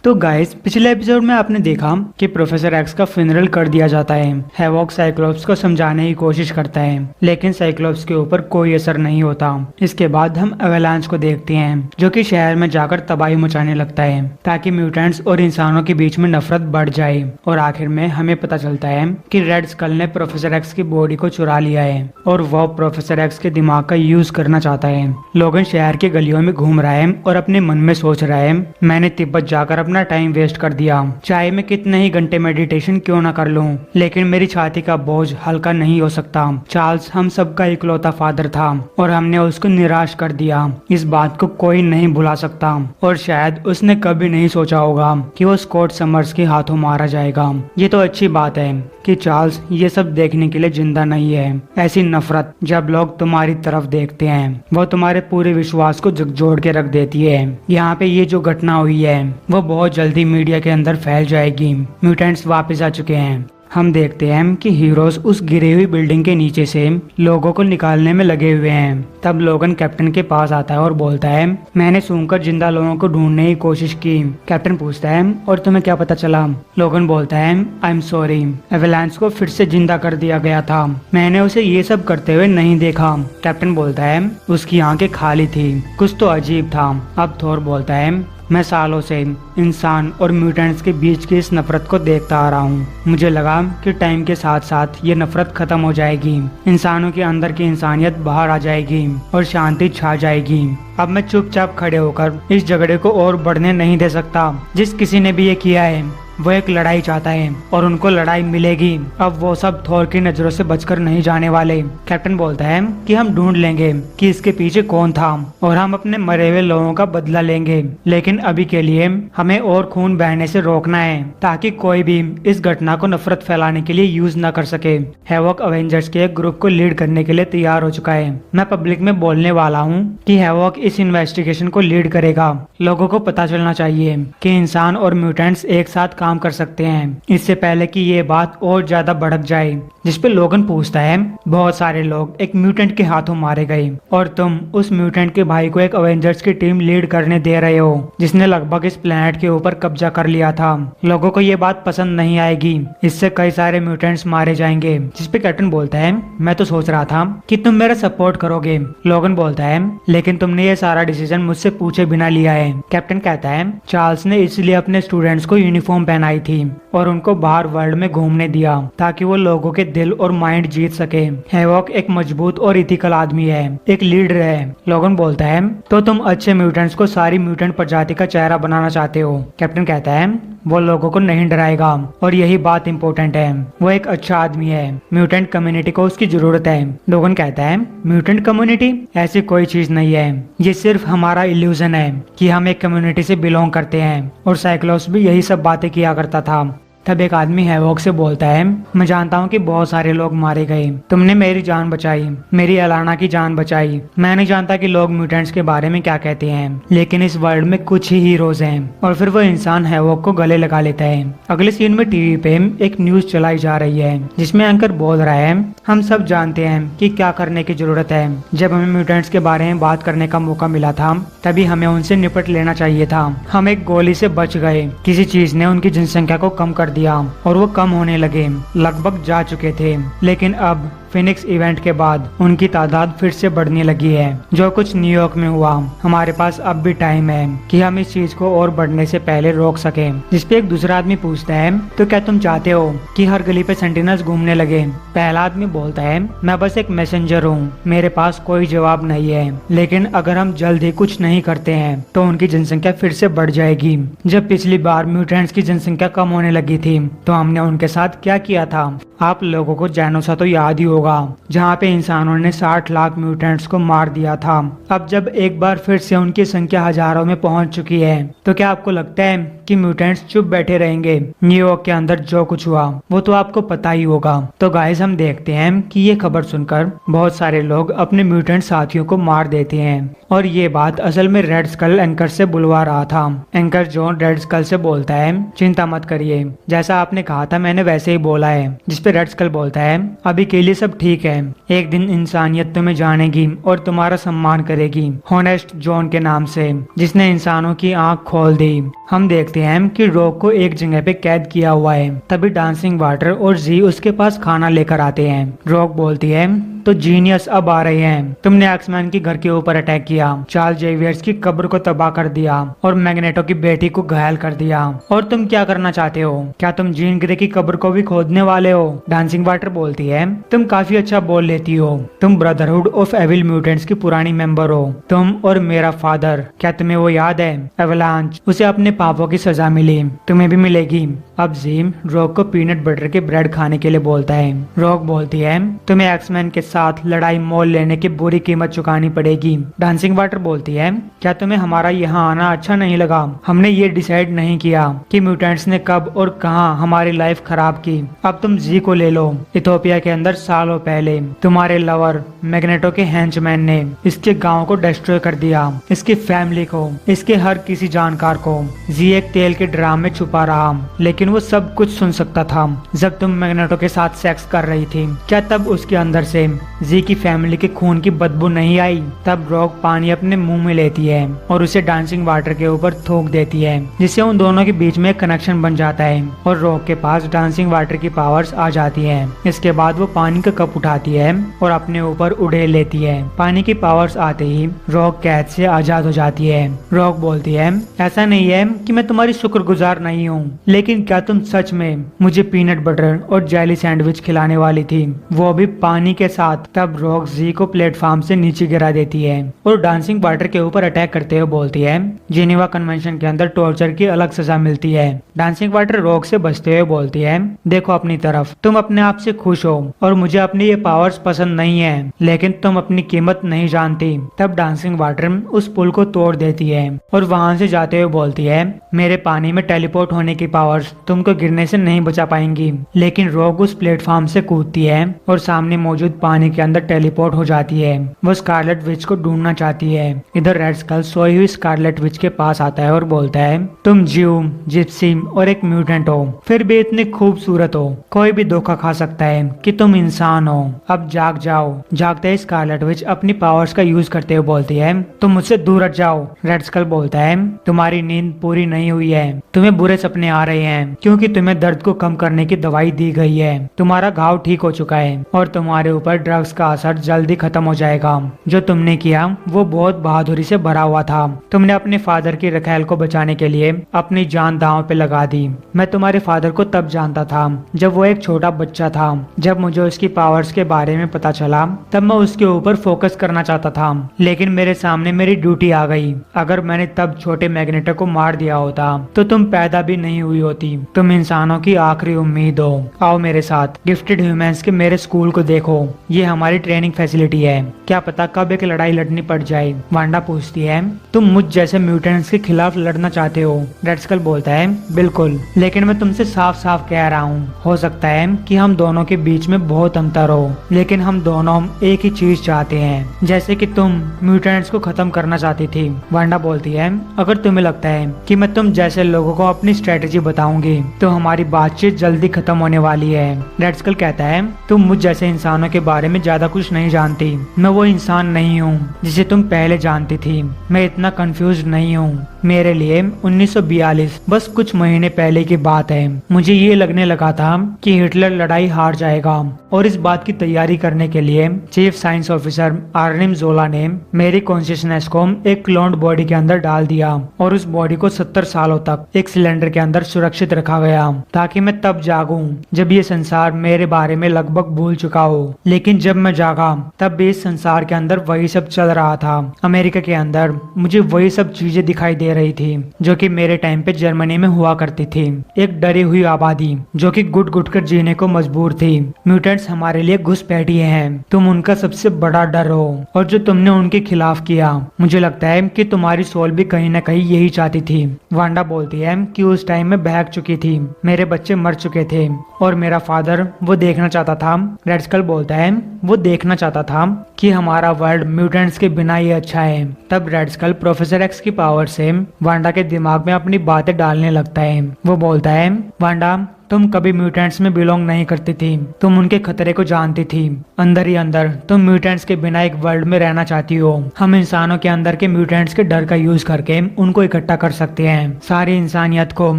तो गाइस, पिछले एपिसोड में आपने देखा कि प्रोफेसर एक्स का फ्यूनरल कर दिया जाता है। हैवॉक साइक्लोप्स को समझाने की कोशिश करता है, लेकिन साइक्लोप्स के ऊपर कोई असर नहीं होता। इसके बाद हम एवेलांच को देखते हैं, जो कि शहर में जाकर तबाही मचाने लगता है ताकि म्यूटेंट्स और इंसानों के बीच में नफरत बढ़ जाए। और आखिर में हमें पता चलता है कि रेड स्कल ने प्रोफेसर एक्स की बॉडी को चुरा लिया है और वो प्रोफेसर एक्स के दिमाग का यूज करना चाहता है। लोगन शहर के गलियों में घूम रहा है और अपने मन में सोच रहा है, मैंने तिब्बत जाकर अपना टाइम वेस्ट कर दिया, चाहे मैं कितने ही घंटे मेडिटेशन क्यों ना कर लूं, लेकिन मेरी छाती का बोझ हल्का नहीं हो सकता। चार्ल्स हम सबका इकलौता फादर था और हमने उसको निराश कर दिया। इस बात को कोई नहीं भुला सकता और शायद उसने कभी नहीं सोचा होगा कि वो स्कॉट समर्स के हाथों मारा जाएगा। ये तो अच्छी बात है कि चार्ल्स ये सब देखने के लिए जिंदा नहीं है। ऐसी नफरत जब लोग तुम्हारी तरफ देखते हैं, वो तुम्हारे पूरे विश्वास को झकझोर के रख देती है। यहाँ पे ये जो घटना हुई है वो बहुत जल्दी मीडिया के अंदर फैल जाएगी। म्यूटेंट्स वापस आ चुके हैं। हम देखते हैं कि हीरोज उस गिरी हुई बिल्डिंग के नीचे से लोगों को निकालने में लगे हुए हैं। तब लोगन कैप्टन के पास आता है और बोलता है, मैंने सूंघकर जिंदा लोगों को ढूंढने की कोशिश की। कैप्टन पूछता है, और तुम्हें क्या पता चला? लोगन बोलता है, आई एम सॉरी, एवेलांच को फिर से जिंदा कर दिया गया था, मैंने उसे ये सब करते हुए नहीं देखा। कैप्टन बोलता है, उसकी आंखें खाली थी, कुछ तो अजीब था। अब थोर बोलता है, मैं सालों से इंसान और म्यूटेंट्स के बीच की इस नफरत को देखता आ रहा हूँ। मुझे लगा कि टाइम के साथ साथ ये नफरत खत्म हो जाएगी, इंसानों के अंदर की इंसानियत बाहर आ जाएगी और शांति छा जाएगी। अब मैं चुपचाप खड़े होकर इस झगड़े को और बढ़ने नहीं दे सकता। जिस किसी ने भी ये किया है वो एक लड़ाई चाहता है और उनको लड़ाई मिलेगी। अब वो सब थोर की नजरों से बचकर नहीं जाने वाले। कैप्टन बोलता है कि हम ढूंढ लेंगे कि इसके पीछे कौन था और हम अपने मरे हुए लोगों का बदला लेंगे, लेकिन अभी के लिए हमें और खून बहने से रोकना है ताकि कोई भी इस घटना को नफरत फैलाने के लिए यूज न कर सके। हैवॉक अवेंजर्स के एक ग्रुप को लीड करने के लिए तैयार हो चुका है। मैं पब्लिक में बोलने वाला हूँ कि हैवॉक इस इन्वेस्टिगेशन को लीड करेगा। लोगों को पता चलना चाहिए कि इंसान और म्यूटेंट्स एक साथ काम कर सकते हैं, इससे पहले कि ये बात और ज्यादा भड़क जाए। जिस पे लोगन पूछता है, बहुत सारे लोग एक म्यूटेंट के हाथों मारे गए और तुम उस म्यूटेंट के भाई को एक अवेंजर्स की टीम लीड करने दे रहे हो जिसने लगभग इस प्लेनेट के ऊपर कब्जा कर लिया था। लोगों को ये बात पसंद नहीं आएगी, इससे कई सारे म्यूटेंट्स मारे जाएंगे। जिस पे कैप्टन बोलता है, मैं तो सोच रहा था कि तुम मेरा सपोर्ट करोगे। लोगन बोलता है, लेकिन तुमने ये सारा डिसीजन मुझसे पूछे बिना लिया है। कैप्टन कहता है, चार्ल्स ने इसलिए अपने स्टूडेंट्स को यूनिफॉर्म पहनाई थी और उनको बाहर वर्ल्ड में घूमने दिया ताकि वो लोगों के दिल और माइंड जीत सके। हैवॉक एक मजबूत और इथिकल आदमी है, एक लीडर है। लोगन बोलता है, तो तुम अच्छे म्यूटेंट्स को सारी म्यूटेंट प्रजाति का चेहरा बनाना चाहते हो। कैप्टन कहता है, वो लोगों को नहीं डराएगा और यही बात इम्पोर्टेंट है। वो एक अच्छा आदमी है, म्यूटेंट कम्युनिटी को उसकी जरूरत है। लोगन कहता है, म्यूटेंट कम्युनिटी? ऐसी कोई चीज नहीं है, ये सिर्फ हमारा इल्यूजन है कि हम एक कम्युनिटी से बिलोंग करते हैं और साइक्लोप्स भी यही सब बातें किया करता था। तब एक आदमी हैवॉक से बोलता है, मैं जानता हूँ कि बहुत सारे लोग मारे गए, तुमने मेरी जान बचाई, मेरी एलाना की जान बचाई। मैं नहीं जानता कि लोग म्यूटेंट्स के बारे में क्या कहते हैं, लेकिन इस वर्ल्ड में कुछ ही हीरोज हैं। और फिर वो इंसान हैवॉक को गले लगा लेता है। अगले सीन में टीवी पे एक न्यूज चलाई जा रही है जिसमें एंकर बोल रहा है, हम सब जानते हैं कि क्या करने की जरूरत है। जब हमें म्यूटेंट्स के बारे में बात करने का मौका मिला था तभी हमें उनसे निपट लेना चाहिए था। हम एक गोली से बच गए, किसी चीज ने उनकी जनसंख्या को कम कर दिया और वो कम होने लगे, लगभग जा चुके थे। लेकिन अब फिनिक्स इवेंट के बाद उनकी तादाद फिर से बढ़ने लगी है। जो कुछ न्यूयॉर्क में हुआ, हमारे पास अब भी टाइम है कि हम इस चीज को और बढ़ने से पहले रोक सकें। जिसपे एक दूसरा आदमी पूछता है, तो क्या तुम चाहते हो कि हर गली पे सेंटिनल्स घूमने लगे? पहला आदमी बोलता है, मैं बस एक मैसेंजर हूँ, मेरे पास कोई जवाब नहीं है, लेकिन अगर हम जल्द ही कुछ नहीं करते हैं तो उनकी जनसंख्या फिर से बढ़ जाएगी। जब पिछली बार म्यूटेंट्स की जनसंख्या कम होने लगी थी तो हमने उनके साथ क्या किया था? आप लोगों को जैनोसा तो याद ही होगा, जहाँ पे इंसानों ने 60 लाख म्यूटेंट्स को मार दिया था। अब जब एक बार फिर से उनकी संख्या हजारों में पहुंच चुकी है तो क्या आपको लगता है कि म्यूटेंट्स चुप बैठे रहेंगे? न्यूयॉर्क के अंदर जो कुछ हुआ वो तो आपको पता ही होगा। तो गाइस, हम देखते हैं कि ये खबर सुनकर बहुत सारे लोग अपने म्यूटेंट साथियों को मार देते हैं और ये बात असल में रेड स्कल एंकर से बुलवा रहा था। एंकर जॉन रेड स्कल से बोलता है, चिंता मत करिए, जैसा आपने कहा था मैंने वैसे ही बोला है। जिसपे रेड स्कल बोलता है, अभी के लिए सब सब ठीक है, एक दिन इंसानियत तुम्हें जानेगी और तुम्हारा सम्मान करेगी। हॉनेस्ट जॉन के नाम से, जिसने इंसानों की आंख खोल दी। हम देखते हैं कि रॉक को एक जगह पे कैद किया हुआ है। तभी डांसिंग वाटर और जी उसके पास खाना लेकर आते हैं। रॉक बोलती है, तो जीनियस अब आ रहे हैं। तुमने एक्समैन के घर के ऊपर अटैक किया, चार्ल्स जेवियर्स की कब्र को तबाह कर दिया और मैग्नेटो की बेटी को घायल कर दिया। और तुम क्या करना चाहते हो? क्या तुम जीन ग्रे की कब्र को भी खोदने वाले हो? डांसिंग वाटर बोलती है, तुम काफी अच्छा बोल लेती हो। तुम ब्रदरहुड ऑफ एविल म्यूटेंट्स की पुरानी मेंबर हो, तुम और मेरा फादर। क्या तुम्हें वो याद है? एवलांच, उसे अपने पापों की सजा मिली, तुम्हें भी मिलेगी। अब जीम रॉक को पीनट बटर के ब्रेड खाने के लिए बोलता है। रॉक बोलती है, तुम्हें एक्समैन के साथ लड़ाई मोल लेने की बुरी कीमत चुकानी पड़ेगी। डांसिंग वाटर बोलती है, क्या तुम्हें हमारा यहाँ आना अच्छा नहीं लगा? हमने ये डिसाइड नहीं किया कि म्यूटेंट्स ने कब और कहां हमारी लाइफ खराब की। अब तुम जी को ले लो। इथोपिया के अंदर सालों पहले तुम्हारे लवर मैग्नेटो के हेंचमैन ने इसके गाँव को डिस्ट्रॉय कर दिया, इसकी फैमिली को, इसके हर किसी जानकार को। जी एक तेल के ड्राम में छुपा रहा, लेकिन वो सब कुछ सुन सकता था जब तुम मैग्नेटो के साथ सेक्स कर रही थी। क्या तब उसके अंदर से जी की फैमिली के खून की बदबू नहीं आई? तब रॉक पानी अपने मुंह में लेती है और उसे डांसिंग वाटर के ऊपर थूक देती है, जिससे उन दोनों के बीच में कनेक्शन बन जाता है और रॉक के पास डांसिंग वाटर की पावर्स आ जाती है। इसके बाद वो पानी का कप उठाती है और अपने ऊपर उड़ेल लेती है। पानी की पावर्स आते ही रॉक कैद से आजाद हो जाती है। रॉक बोलती है, ऐसा नहीं है कि मैं तुम्हारी शुक्रगुजार नहीं हूँ, लेकिन क्या तुम सच में मुझे पीनट बटर और जेली सैंडविच खिलाने वाली थी, वो भी पानी के साथ? तब रॉक जी को प्लेटफॉर्म से नीचे गिरा देती है और डांसिंग वाटर के ऊपर अटैक करते हुए बोलती है, जिनेवा कन्वेंशन के अंदर टॉर्चर की अलग सजा मिलती है। डांसिंग वाटर रॉक से बचते हुए बोलती है, देखो अपनी तरफ, तुम अपने आप से खुश हो और मुझे अपनी ये पावर्स पसंद नहीं है, लेकिन तुम अपनी कीमत नहीं जानती। तब डांसिंग वाटर उस पुल को तोड़ देती है और वहां से जाते हुए बोलती है, मेरे पानी में टेलीपोर्ट होने की पावर्स तुमको गिरने से नहीं बचा पाएंगी। लेकिन रॉक उस प्लेटफॉर्म से कूदती है और सामने मौजूद पानी के अंदर टेलीपोर्ट हो जाती है। वो स्कारलेट विच को ढूंढना चाहती है। इधर रेड स्कल सोई हुई स्कारलेट विच के पास आता है और बोलता है, तुम ज्यू, जिप्सी और एक म्यूटेंट हो, फिर भी इतनी खूबसूरत हो। कोई भी धोखा खा सकता है कि तुम इंसान हो। अब जाग जाओ। जागते ही स्कारलेट विच अपनी पावर्स का यूज करते हुए बोलती है, तुम मुझसे दूर हट जाओ। रेड स्कल बोलता है, तुम्हारी नींद पूरी नहीं हुई है, तुम्हें बुरे सपने आ रहे हैं क्योंकि तुम्हें दर्द को कम करने की दवाई दी गई है। तुम्हारा घाव ठीक हो चुका है और तुम्हारे ऊपर ड्रग्स का असर जल्दी खत्म हो जाएगा। जो तुमने किया वो बहुत बहादुरी से भरा हुआ था। तुमने अपने फादर की रखैल को बचाने के लिए अपनी जान दांव पे लगा दी। मैं तुम्हारे फादर को तब जानता था जब वो एक छोटा बच्चा था। जब मुझे उसकी पावर्स के बारे में पता चला तब मैं उसके ऊपर फोकस करना चाहता था, लेकिन मेरे सामने मेरी ड्यूटी आ गई। अगर मैंने तब छोटे मैग्नेटो को मार दिया होता तो तुम पैदा भी नहीं हुई होती। तुम इंसानों की आखिरी उम्मीद हो। आओ मेरे साथ गिफ्टेड ह्यूमंस के मेरे स्कूल को देखो, ये हमारी ट्रेनिंग फैसिलिटी है। क्या पता कब एक लड़ाई लड़नी पड़ जाए। वांडा पूछती है, तुम मुझ जैसे म्यूटेंट्स के खिलाफ लड़ना चाहते हो? रेड स्कल बोलता है, बिल्कुल, लेकिन मैं तुमसे साफ साफ कह रहा हूँ, हो सकता है कि हम दोनों के बीच में बहुत अंतर हो, लेकिन हम दोनों एक ही चीज चाहते हैं, जैसे कि तुम म्यूटेंट्स को खत्म करना चाहती थी। वांडा बोलती है, अगर तुम्हें लगता है कि मैं तुम जैसे लोगों को अपनी स्ट्रेटेजी बताऊंगी तो हमारी बातचीत जल्दी खत्म होने वाली है। रेड स्कल कहता है, तुम मुझ जैसे इंसानों के बारे में ज्यादा कुछ नहीं जानती। मैं वो इंसान नहीं हूँ जिसे तुम पहले जानती थी। मैं इतना कंफ्यूज नहीं हूँ। मेरे लिए 1942 बस कुछ महीने पहले की बात है। मुझे ये लगने लगा था कि हिटलर लड़ाई हार जाएगा और इस बात की तैयारी करने के लिए चीफ साइंस ऑफिसर आर्निम जोला ने मेरी कॉन्शियसनेस को एक क्लोन्ड बॉडी के अंदर डाल दिया और उस बॉडी को 70 सालों तक एक सिलेंडर के अंदर सुरक्षित रखा गया ताकि मैं तब जागूं जब ये संसार मेरे बारे में लगभग भूल चुका हो। लेकिन जब मैं जागा तब भी इस संसार के अंदर वही सब चल रहा था। अमेरिका के अंदर मुझे वही सब चीजें दिखाई दे रही थी जो कि मेरे टाइम पे जर्मनी में हुआ करती थी। एक डरी हुई आबादी जो कि घुट घुट कर जीने को मजबूर थी। म्यूटेंट्स हमारे लिए घुसपैठिए हैं। तुम उनका सबसे बड़ा डर हो और जो तुमने उनके खिलाफ किया, मुझे लगता है कि तुम्हारी सोल भी कहीं न कहीं यही चाहती थी। वांडा बोलती है कि उस टाइम में बहक चुकी थी, मेरे बच्चे मर चुके थे और मेरा फादर वो देखना चाहता था। रेड स्कल बोलता है, वो देखना चाहता था कि हमारा वर्ल्ड म्यूटेंट्स के बिना ही अच्छा है। तब रेड स्कल प्रोफेसर एक्स की पावर से वांडा के दिमाग में अपनी बातें डालने लगता है। वो बोलता है, वांडा तुम कभी म्यूटेंट्स में बिलोंग नहीं करती थी, तुम उनके खतरे को जानती थी। अंदर ही अंदर तुम म्यूटेंट्स के बिना एक वर्ल्ड में रहना चाहती हो। हम इंसानों के अंदर के म्यूटेंट्स के डर का यूज करके उनको इकट्ठा कर सकते हैं, सारी इंसानियत को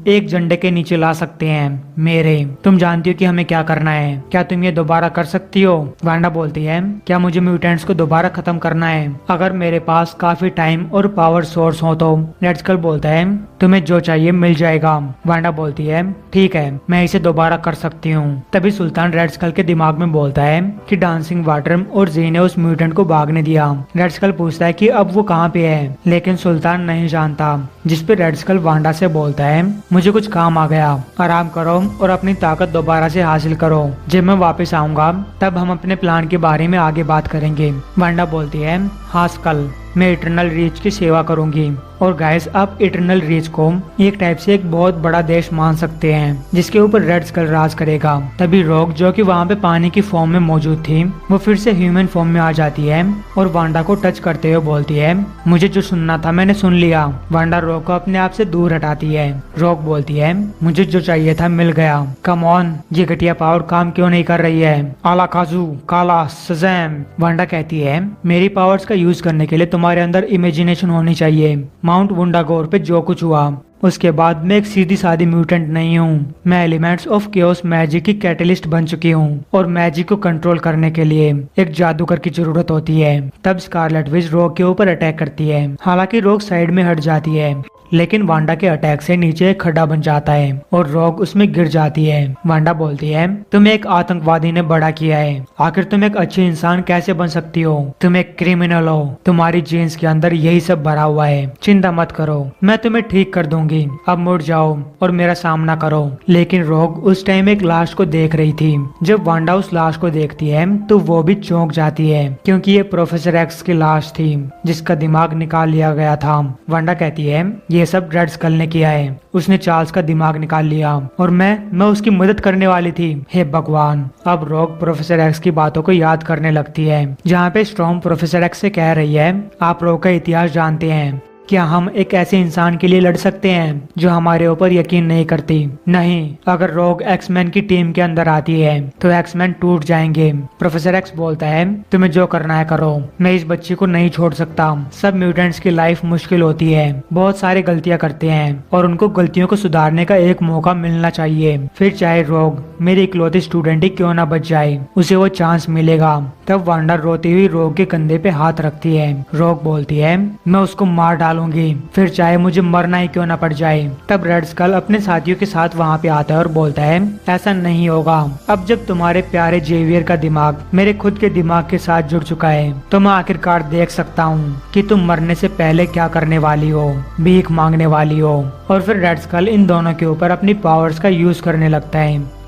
एक झंडे के नीचे ला सकते हैं। मेरे, तुम जानती हो कि हमें क्या करना है, क्या तुम ये दोबारा कर सकती हो? वांडा बोलती है, क्या मुझे म्यूटेंट्स को दोबारा खत्म करना है? अगर मेरे पास काफी टाइम और पावर सोर्स हो तो। रेड स्कल बोलता है, तुम्हें जो चाहिए मिल जाएगा। वांडा बोलती है, ठीक है, मैं इसे दोबारा कर सकती हूँ। तभी सुल्तान रेड स्कल के दिमाग में बोलता है कि डांसिंग वाटर और जी ने उस म्यूटेंट को भागने दिया। रेड स्कल पूछता है कि अब वो कहाँ पे है, लेकिन सुल्तान नहीं जानता। जिस पे रेड स्कल वांडा से बोलता है, मुझे कुछ काम आ गया, आराम करो और अपनी ताकत दोबारा से हासिल करो। जब मैं वापस आऊंगा तब हम अपने प्लान के बारे में आगे बात करेंगे। वांडा बोलती है, हाँ स्कल, मैं इटरनल रीच की सेवा करूंगी। और गाइस, आप इटरनल रीच को एक टाइप से एक बहुत बड़ा देश मान सकते हैं जिसके ऊपर रेड स्कल राज करेगा। तभी रॉक, जो कि वहाँ पे पानी की फॉर्म में मौजूद थी, वो फिर से ह्यूमन फॉर्म में आ जाती है और वांडा को टच करते हुए बोलती है, मुझे जो सुनना था मैंने सुन लिया। वांडा रॉक को अपने आप से दूर हटाती है। रॉक बोलती है, मुझे जो चाहिए था मिल गया। कम ऑन, ये घटिया पावर काम क्यों नहीं कर रही है? आला काजू, काला सजैम। वांडा कहती है, मेरी पावर्स का यूज करने के लिए तुम्हारे अंदर इमेजिनेशन होनी चाहिए। माउंट वुंडागोर पे जो कुछ हुआ उसके बाद मैं एक सीधी सादी म्यूटेंट नहीं हूँ। मैं एलिमेंट्स ऑफ केओस मैजिक की कैटलिस्ट बन चुकी हूँ और मैजिक को कंट्रोल करने के लिए एक जादूगर की जरूरत होती है। तब स्कारलेट विच रॉक के ऊपर अटैक करती है। हालांकि रॉक साइड में हट जाती है, लेकिन वांडा के अटैक से नीचे एक खड्डा बन जाता है और रॉक उसमें गिर जाती है। वांडा बोलती है, तुम एक आतंकवादी ने बड़ा किया है, आखिर तुम एक अच्छे इंसान कैसे बन सकती हो? तुम एक क्रिमिनल हो, तुम्हारी जीन्स के अंदर यही सब भरा हुआ है। चिंता मत करो, मैं तुम्हें ठीक कर दूंगी। अब मुड़ जाओ और मेरा सामना करो। लेकिन रॉक उस टाइम एक लाश को देख रही थी। जब वांडा उस लाश को देखती है तो वो भी चौंक जाती है, क्योंकि ये प्रोफेसर एक्स की लाश थी जिसका दिमाग निकाल लिया गया था। वांडा कहती है, ये सब रेड स्कल ने किया है, उसने चार्ल्स का दिमाग निकाल लिया और मैं उसकी मदद करने वाली थी। हे भगवान। अब रॉक प्रोफेसर एक्स की बातों को याद करने लगती है, जहाँ पे स्टॉर्म प्रोफेसर एक्स से कह रही है, आप रॉक का इतिहास जानते हैं, क्या हम एक ऐसे इंसान के लिए लड़ सकते हैं जो हमारे ऊपर यकीन नहीं करती? नहीं, अगर रॉक एक्समैन की टीम के अंदर आती है तो एक्समैन टूट जाएंगे। प्रोफेसर एक्स बोलता है, तुम्हें जो करना है करो, मैं इस बच्ची को नहीं छोड़ सकता। सब म्यूटेंट्स की लाइफ मुश्किल होती है, बहुत सारी गलतियां करते हैं और उनको गलतियों को सुधारने का एक मौका मिलना चाहिए। फिर चाहे रॉक मेरी इकलौती स्टूडेंट ही क्यों ना बच जाए, उसे वो चांस मिलेगा। तब वांडा रोती हुई रॉक के कंधे पे हाथ रखती है। रॉक बोलती है, मैं उसको मार डालूंगी, फिर चाहे मुझे मरना ही क्यों ना पड़ जाए। तब रेड स्कल अपने साथियों के साथ वहाँ पे आता है और बोलता है, ऐसा नहीं होगा। अब जब तुम्हारे प्यारे जेवियर का दिमाग मेरे खुद के दिमाग के साथ जुड़ चुका है तो मैं आखिरकार देख सकता हूँ कि तुम मरने से पहले क्या करने वाली हो, भीख मांगने वाली हो। और फिर रेड स्कल इन दोनों के ऊपर अपनी पावर्स का यूज करने लगता है।